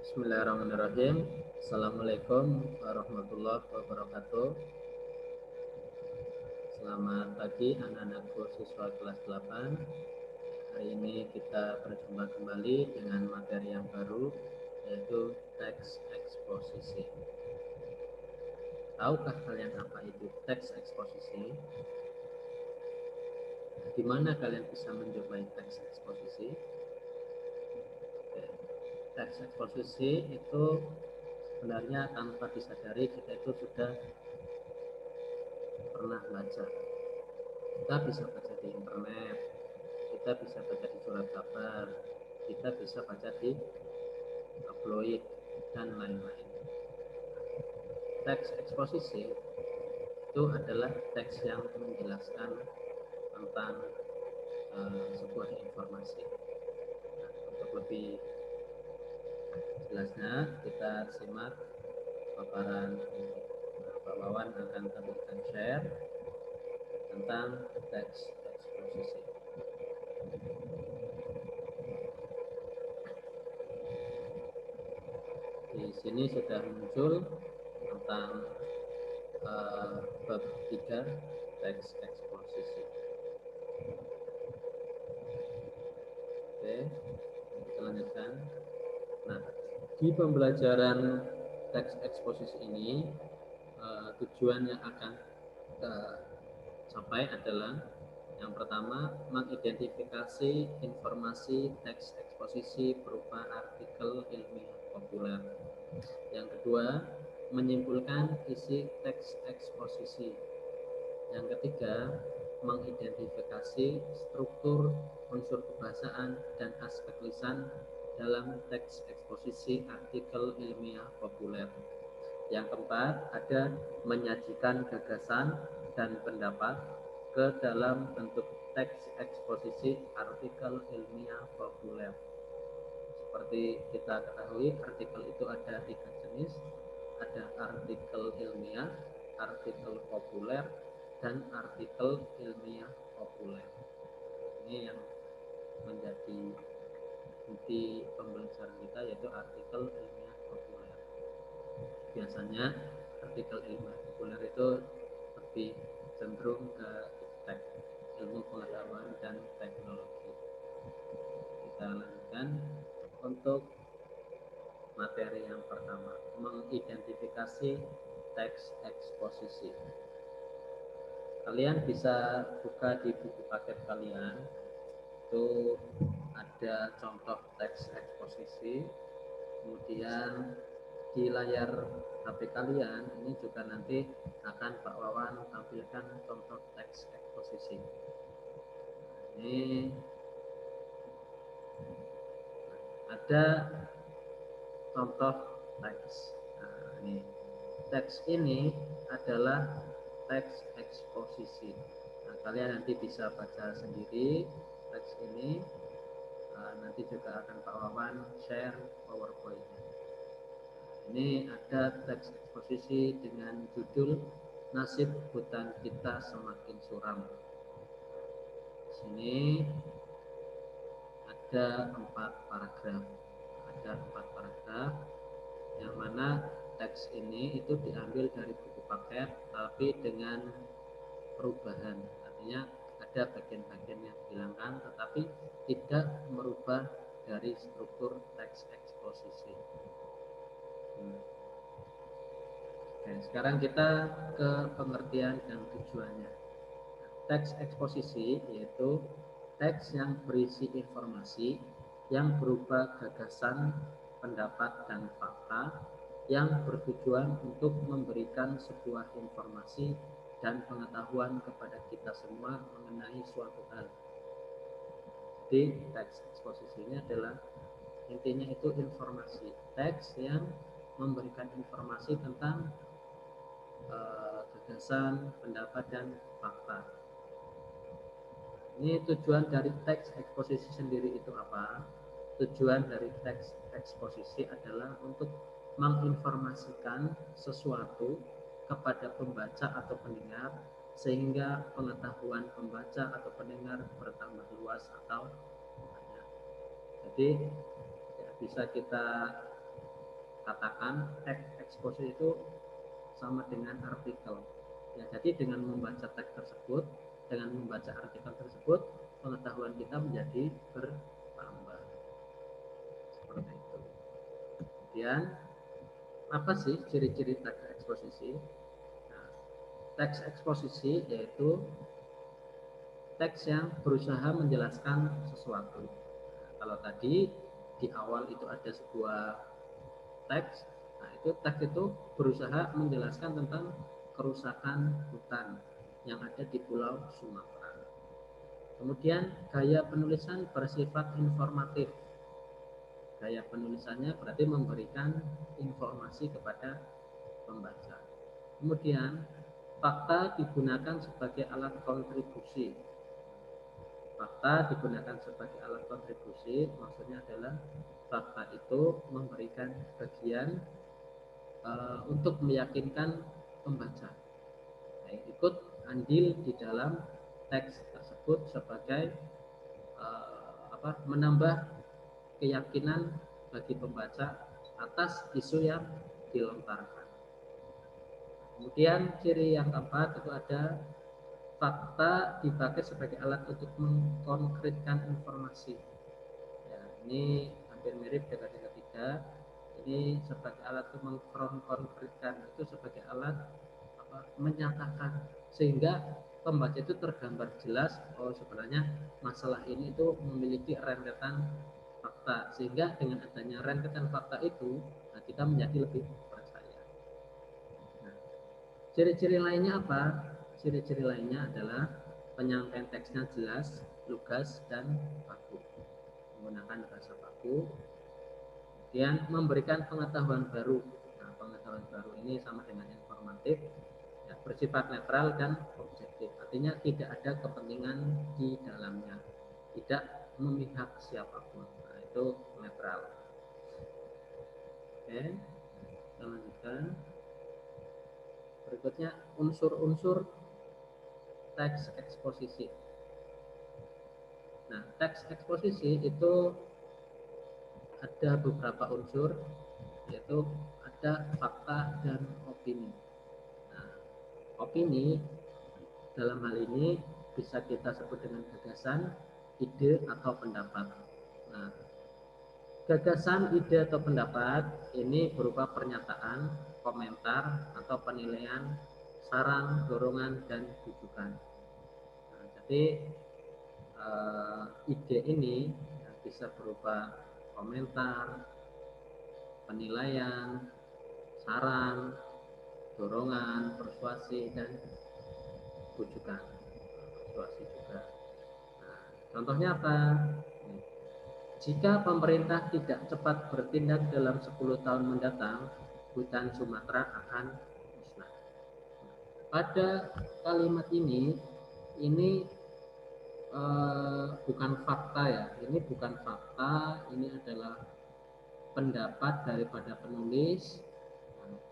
Bismillahirrahmanirrahim. Assalamualaikum warahmatullahi wabarakatuh. Selamat pagi anak-anakku siswa kelas 8. Hari ini kita berjumpa kembali dengan materi yang baru, yaitu teks eksposisi. Tahukah kalian apa itu teks eksposisi? Di mana kalian bisa menjumpai teks eksposisi? Teks eksposisi itu sebenarnya tanpa disadari kita itu sudah pernah baca. Kita bisa baca di internet, kita bisa baca di surat kabar, kita bisa baca di tabloid, dan lain-lain. Teks eksposisi itu adalah teks yang menjelaskan tentang sebuah informasi. Nah, untuk lebih jelasnya kita simak paparan Pak Wawan akan tampilkan share tentang teks eksposisi. Di sini sudah muncul tentang bab 3 teks eksposisi. Oke, kita lanjutkan. Nah, di pembelajaran teks eksposisi ini tujuan yang akan kita capai adalah yang pertama, mengidentifikasi informasi teks eksposisi berupa artikel ilmiah populer. Yang kedua, menyimpulkan isi teks eksposisi. Yang ketiga, mengidentifikasi struktur, unsur kebahasaan, dan aspek lisan dalam teks eksposisi artikel ilmiah populer. Yang keempat, ada menyajikan gagasan dan pendapat ke dalam bentuk teks eksposisi artikel ilmiah populer. Seperti kita ketahui, artikel itu ada 3 jenis, ada artikel ilmiah, artikel populer, dan artikel ilmiah populer. Ini yang menjadi inti pembelajaran kita, yaitu artikel ilmiah populer. Biasanya artikel ilmiah populer itu lebih cenderung ke iptek, ilmu pengetahuan dan teknologi. Kita lanjutkan untuk materi yang pertama, mengidentifikasi teks eksposisi. Kalian bisa buka di buku paket kalian, itu ada contoh teks eksposisi. Kemudian di layar HP kalian ini juga nanti akan Pak Wawan tampilkan contoh teks eksposisi. Ini ada contoh teks. Nah, ini teks ini adalah teks eksposisi. Nah, kalian nanti bisa baca sendiri teks ini. Nanti juga akan Pak Wawan share PowerPoint-nya. Ini ada teks eksposisi dengan judul Nasib Hutan Kita Semakin Suram. Di sini ada 4 paragraf. Ada 4 paragraf yang mana teks ini itu diambil dari buku paket tapi dengan perubahan. Artinya ada bagian-bagian yang dihilangkan tetapi tidak merubah dari struktur teks eksposisi. Oke, sekarang kita ke pengertian dan tujuannya. Teks eksposisi yaitu teks yang berisi informasi yang berupa gagasan, pendapat, dan fakta yang bertujuan untuk memberikan sebuah informasi dan pengetahuan kepada kita semua mengenai suatu hal. Jadi teks eksposisi ini adalah intinya itu informasi, teks yang memberikan informasi tentang gagasan, pendapat, dan fakta. Ini tujuan dari teks eksposisi sendiri itu apa? Tujuan dari teks eksposisi adalah untuk menginformasikan sesuatu kepada pembaca atau pendengar sehingga pengetahuan pembaca atau pendengar bertambah luas atau banyak. Jadi ya, bisa kita katakan teks eksposisi itu sama dengan artikel. Ya, jadi dengan membaca teks tersebut, dengan membaca artikel tersebut, pengetahuan kita menjadi bertambah. Seperti itu. Kemudian apa sih ciri-ciri teks eksposisi? Nah, teks eksposisi yaitu teks yang berusaha menjelaskan sesuatu. Nah, kalau tadi di awal itu ada sebuah teks, nah itu teks itu berusaha menjelaskan tentang kerusakan hutan yang ada di Pulau Sumatera. Kemudian gaya penulisan bersifat informatif. Gaya penulisannya berarti memberikan informasi kepada pembaca. Kemudian fakta digunakan sebagai alat kontribusi. Fakta digunakan sebagai alat kontribusi, maksudnya adalah fakta itu memberikan bagian untuk meyakinkan pembaca. Nah, ikut andil di dalam teks tersebut sebagai menambah keyakinan bagi pembaca atas isu yang dilontarkan. Kemudian ciri yang keempat itu ada fakta dipakai sebagai alat untuk mengkonkretkan informasi. Ya, ini hampir mirip dengan yang ketiga. Ini sebagai alat untuk mengkonkretkan, itu sebagai alat menyatakan, sehingga pembaca itu tergambar jelas oh sebenarnya masalah ini itu memiliki rentetan fakta, sehingga dengan adanya rentetan fakta itu kita menjadi lebih percaya. Nah, ciri-ciri lainnya apa? Ciri-ciri lainnya adalah penyampaian teksnya jelas, lugas, dan baku, menggunakan bahasa baku. Kemudian memberikan pengetahuan baru. Nah, pengetahuan baru ini sama dengan informatif, ya, bersifat netral dan objektif. Artinya tidak ada kepentingan di dalamnya, tidak memihak siapapun. Nah, itu netral. Oke, kita lanjutkan. Berikutnya unsur-unsur teks eksposisi. Nah, teks eksposisi itu ada beberapa unsur, yaitu ada fakta dan opini. Nah, opini dalam hal ini bisa kita sebut dengan gagasan, ide, atau pendapat. Nah, gagasan, ide, atau pendapat ini berupa pernyataan, komentar, atau penilaian, saran, dorongan, dan rujukan. Nah, jadi ide ini bisa berupa komentar, penilaian, saran, dorongan, persuasi, dan rujukan. Persuasi juga. Nah, contohnya apa? Jika pemerintah tidak cepat bertindak dalam 10 tahun mendatang, hutan Sumatera akan musnah. Pada kalimat ini bukan fakta ya, ini bukan fakta, ini adalah pendapat daripada penulis.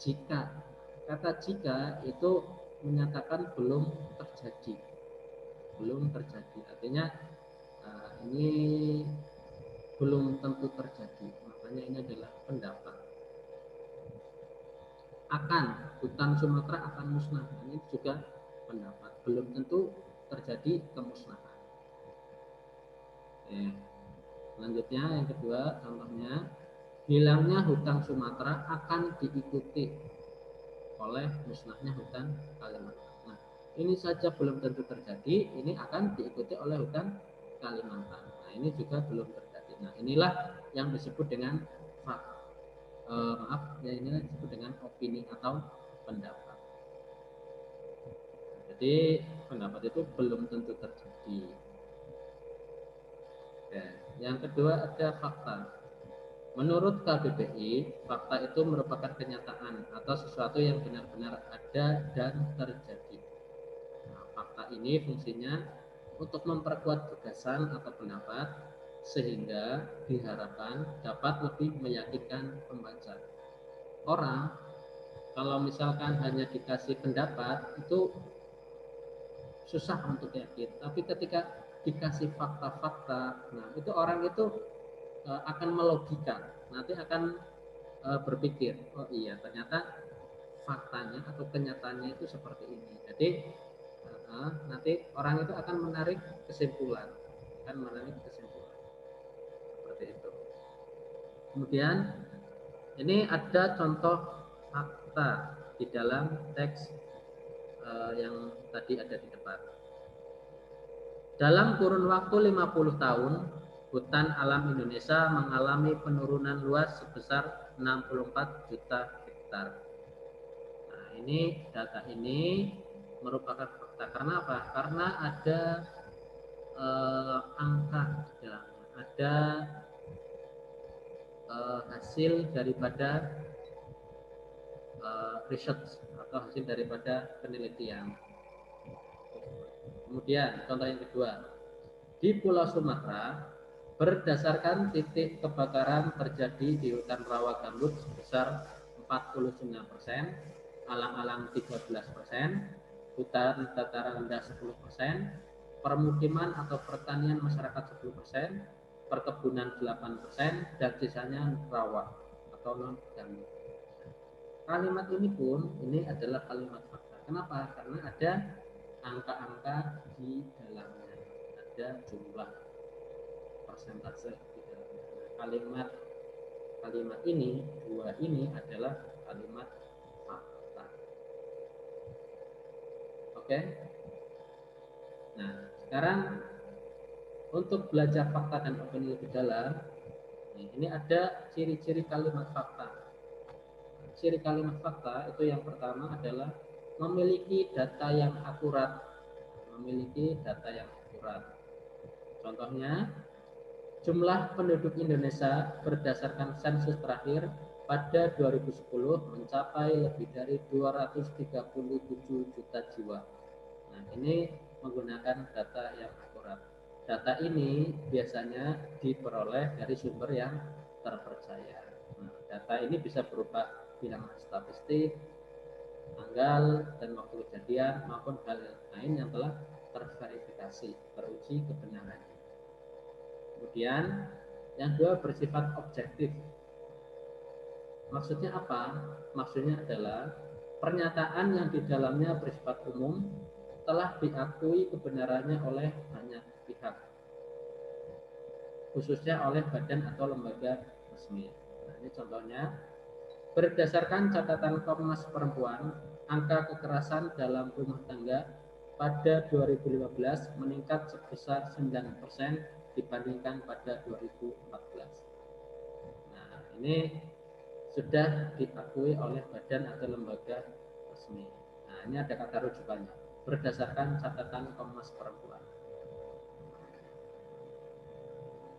Jika, kata jika itu menyatakan belum terjadi, artinya ini belum tentu terjadi, makanya ini adalah pendapat. Akan, hutan Sumatera akan musnah, ini juga pendapat, belum tentu terjadi kemusnahan. Oke. Selanjutnya yang kedua, contohnya hilangnya hutan Sumatera akan diikuti oleh musnahnya hutan Kalimantan. Nah, ini saja belum tentu terjadi, ini akan diikuti oleh hutan Kalimantan. Nah, ini juga belum terjadi. Nah, inilah yang disebut dengan inilah disebut dengan opini atau pendapat. Jadi pendapat itu belum tentu terjadi. Oke. Yang kedua ada fakta. Menurut KBBI, fakta itu merupakan kenyataan atau sesuatu yang benar-benar ada dan terjadi. Nah, fakta ini fungsinya untuk memperkuat gagasan atau pendapat, sehingga diharapkan dapat lebih meyakinkan pembaca. Orang kalau misalkan hanya dikasih pendapat itu susah untuk yakin, tapi ketika dikasih fakta-fakta, nah itu orang itu akan melogika, nanti akan berpikir, oh iya ternyata faktanya atau kenyataannya itu seperti ini. Jadi nanti orang itu akan menarik kesimpulan, seperti itu. Kemudian ini ada contoh fakta di dalam teks yang tadi ada di depan. Dalam kurun waktu 50 tahun, hutan alam Indonesia mengalami penurunan luas sebesar 64 juta hektar. Nah, ini data ini merupakan fakta. Karena apa? Karena ada angka di dalamnya, ada hasil daripada research atau hasil daripada penelitian. Kemudian contoh yang kedua, di Pulau Sumatera berdasarkan titik kebakaran terjadi di hutan rawa gambut sebesar 49%, alang-alang 13%, hutan dataran rendah 10%, permukiman atau pertanian masyarakat 10%, perkebunan 8%, dan sisanya rawa atau non gambut. Kalimat ini pun ini adalah kalimat fakta. Kenapa? Karena ada angka-angka di dalamnya, ada jumlah persentase di dalamnya. Kalimat ini, dua ini adalah kalimat fakta. Oke? Nah, sekarang untuk belajar fakta dan opini lebih dalam, ini ada ciri-ciri kalimat fakta. Ciri kalimat fakta itu yang pertama adalah memiliki data yang akurat. Contohnya, jumlah penduduk Indonesia berdasarkan sensus terakhir pada 2010 mencapai lebih dari 237 juta jiwa. Nah, ini menggunakan data yang akurat. Data ini biasanya diperoleh dari sumber yang terpercaya. Nah, data ini bisa berupa bilangan statistik, tanggal dan waktu kejadian maupun hal lain yang telah terverifikasi, teruji kebenarannya. Kemudian yang kedua bersifat objektif. Maksudnya apa? Maksudnya adalah pernyataan yang di dalamnya bersifat umum telah diakui kebenarannya oleh banyak pihak, khususnya oleh badan atau lembaga resmi. Nah, ini contohnya. Berdasarkan catatan Komnas Perempuan, angka kekerasan dalam rumah tangga pada 2015 meningkat sebesar 9% dibandingkan pada 2014. Nah, ini sudah diakui oleh badan atau lembaga resmi. Nah, ini ada kata rujukannya. Berdasarkan catatan Komnas Perempuan.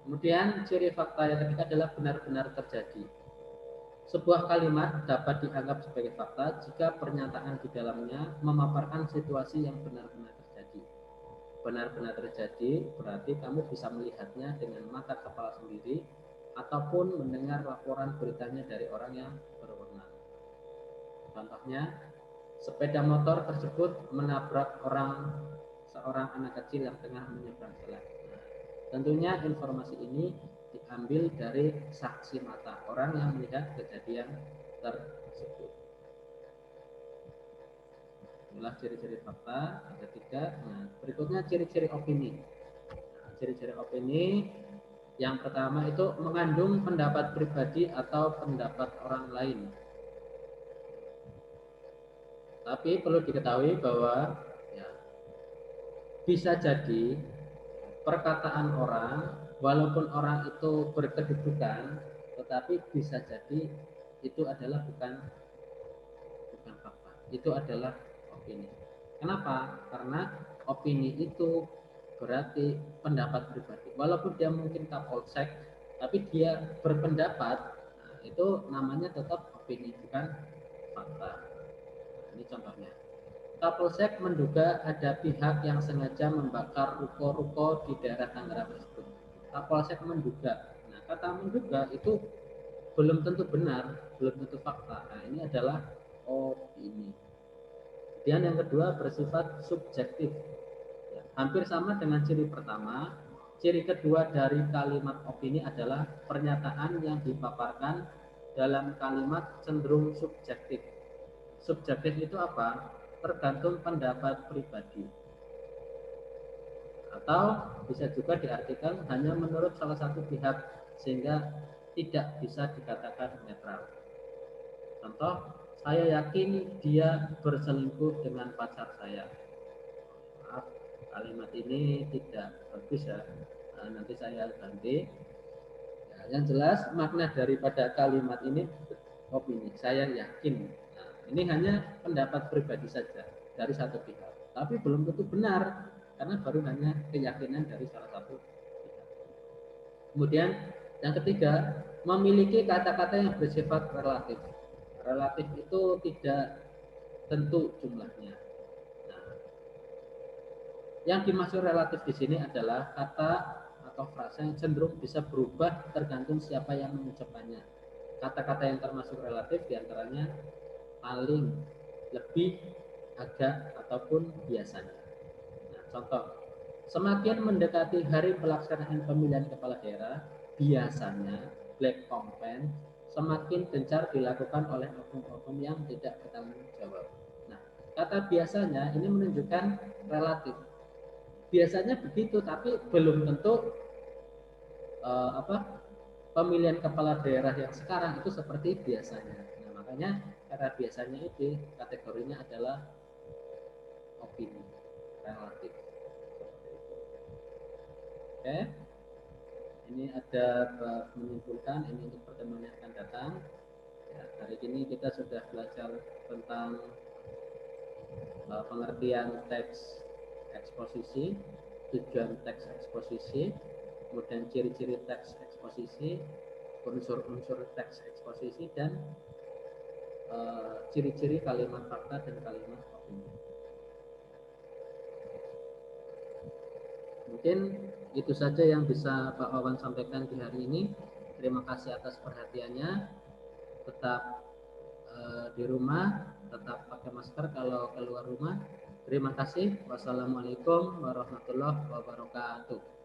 Kemudian ciri fakta yang ketiga adalah benar-benar terjadi. Sebuah kalimat dapat dianggap sebagai fakta jika pernyataan di dalamnya memaparkan situasi yang benar-benar terjadi. Benar-benar terjadi berarti kamu bisa melihatnya dengan mata kepala sendiri ataupun mendengar laporan beritanya dari orang yang berwenang. Contohnya, sepeda motor tersebut menabrak seorang anak kecil yang tengah menyeberang jalan. Tentunya informasi ini diambil dari saksi mata, orang yang melihat kejadian tersebut. Inilah ciri-ciri fakta, ada 3. Nah, berikutnya ciri-ciri opini. Nah, ciri-ciri opini yang pertama itu mengandung pendapat pribadi atau pendapat orang lain. Tapi perlu diketahui bahwa bisa jadi perkataan orang, walaupun orang itu berkedudukan, tetapi bisa jadi itu adalah bukan fakta, itu adalah opini. Kenapa? Karena opini itu berarti pendapat pribadi. Walaupun dia mungkin kapolsek, tapi dia berpendapat, nah, itu namanya tetap opini, bukan fakta. Nah, ini contohnya. Kapolsek menduga ada pihak yang sengaja membakar ruko-ruko di daerah Tangerang tersebut. Kapolsek menduga. Nah, kata menduga itu belum tentu benar, belum tentu fakta. Nah, ini adalah opini. Kemudian yang kedua bersifat subjektif. Ya, hampir sama dengan ciri pertama. Ciri kedua dari kalimat opini adalah pernyataan yang dipaparkan dalam kalimat cenderung subjektif. Subjektif itu apa? Tergantung pendapat pribadi. Atau bisa juga diartikan hanya menurut salah satu pihak sehingga tidak bisa dikatakan netral. Contoh, saya yakin dia berselingkuh dengan pacar saya. Maaf, kalimat ini tidak bagus ya. Nanti saya ganti. Ya, yang jelas makna daripada kalimat ini opini. Saya yakin. Nah, ini hanya pendapat pribadi saja dari satu pihak. Tapi belum tentu benar karena baru hanya keyakinan dari salah satu pihak. Kemudian yang ketiga, memiliki kata-kata yang bersifat relatif. Relatif itu tidak tentu jumlahnya. Nah, yang dimaksud relatif di sini adalah kata atau frasa yang cenderung bisa berubah tergantung siapa yang mengucapkannya. Kata-kata yang termasuk relatif diantaranya paling, lebih, agak, ataupun biasanya. Nah, contoh, semakin mendekati hari pelaksanaan pemilihan kepala daerah, biasanya black campaign semakin gencar dilakukan oleh oknum-oknum yang tidak bertanggung jawab. Nah, kata biasanya ini menunjukkan relatif. Biasanya begitu, tapi belum tentu pemilihan kepala daerah yang sekarang itu seperti biasanya. Nah, makanya kata biasanya itu kategorinya adalah opini relatif. Oke, ini ada menyimpulkan ini untuk pertemuan yang akan datang. Ya, hari ini kita sudah belajar tentang pengertian teks eksposisi, tujuan teks eksposisi, kemudian ciri-ciri teks eksposisi, unsur-unsur teks eksposisi, dan ciri-ciri kalimat fakta dan kalimat opini. Mungkin itu saja yang bisa Pak Wawan sampaikan di hari ini. Terima kasih atas perhatiannya. Tetap di rumah, tetap pakai masker kalau keluar rumah. Terima kasih. Wassalamualaikum warahmatullahi wabarakatuh.